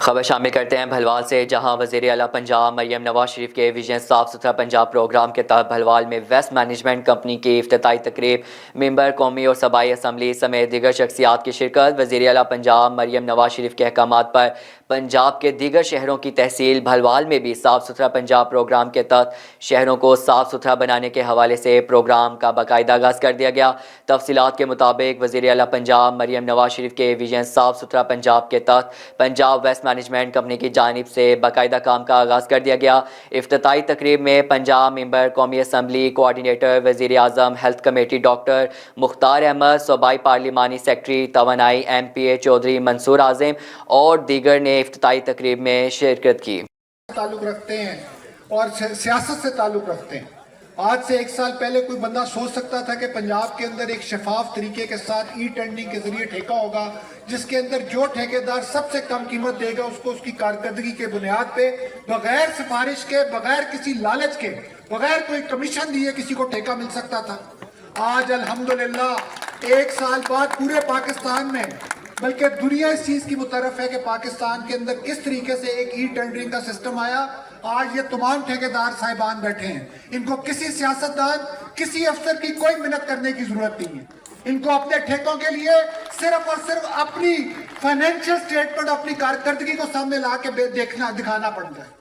خبر شامل کرتے ہیں بھلوال سے، جہاں وزیر اعلیٰ پنجاب مریم نواز شریف کے ویژن صاف ستھرا پنجاب پروگرام کے تحت بھلوال میں ویسٹ مینجمنٹ کمپنی کی افتتاحی تقریب، ممبر قومی اور صوبائی اسمبلی سمیت دیگر شخصیات کی شرکت۔ وزیر اعلیٰ پنجاب مریم نواز شریف کے احکامات پر پنجاب کے دیگر شہروں کی تحصیل بھلوال میں بھی صاف ستھرا پنجاب پروگرام کے تحت شہروں کو صاف ستھرا بنانے کے حوالے سے پروگرام کا باقاعدہ آغاز کر دیا گیا۔ تفصیلات کے مطابق وزیر اعلیٰ پنجاب مریم نواز شریف کے ویژن صاف ستھرا پنجاب کے تحت پنجاب ویسٹ مینجمنٹ کمپنی کی جانب سے باقاعدہ کام کا آغاز کر دیا گیا۔ افتتاحی تقریب میں پنجاب ممبر قومی اسمبلی کوآرڈینیٹر وزیر اعظم ہیلتھ کمیٹی ڈاکٹر مختار احمد، صوبائی پارلیمانی سیکرٹری توانائی ایم پی اے چودھری منصور اعظم اور دیگر نے افتتاحی تقریب میں شرکت کی۔ تعلق رکھتے ہیں اور سیاست سے تعلق رکھتے ہیں۔ آج سے 1 سال پہلے کوئی بندہ سوچ سکتا تھا کہ پنجاب کے اندر ایک شفاف طریقے کے ساتھ ای ٹینڈرنگ کے ذریعے ٹھیکہ ہوگا، جس کے اندر جو ٹھیکیدار سب سے کم قیمت دے گا اس کو اس کی کارکردگی کے بنیاد پہ بغیر سفارش کے، بغیر کسی لالچ کے، بغیر کوئی کمیشن دیے کسی کو ٹھیکہ مل سکتا تھا۔ آج الحمدللہ 1 سال بعد پورے پاکستان میں، بلکہ دنیا اس چیز کی متعارف ہے کہ پاکستان کے اندر کس طریقے سے ایک ای ٹینڈرنگ کا سسٹم آیا۔ آج یہ تمام ٹھیکیدار صاحبان بیٹھے ہیں، ان کو کسی سیاستدان، کسی افسر کی کوئی محنت کرنے کی ضرورت نہیں ہے۔ ان کو اپنے ٹھیکوں کے لیے صرف اور صرف اپنی فائنینشل سٹیٹمنٹ، اپنی کارکردگی کو سامنے لا کے دکھانا پڑتا ہے۔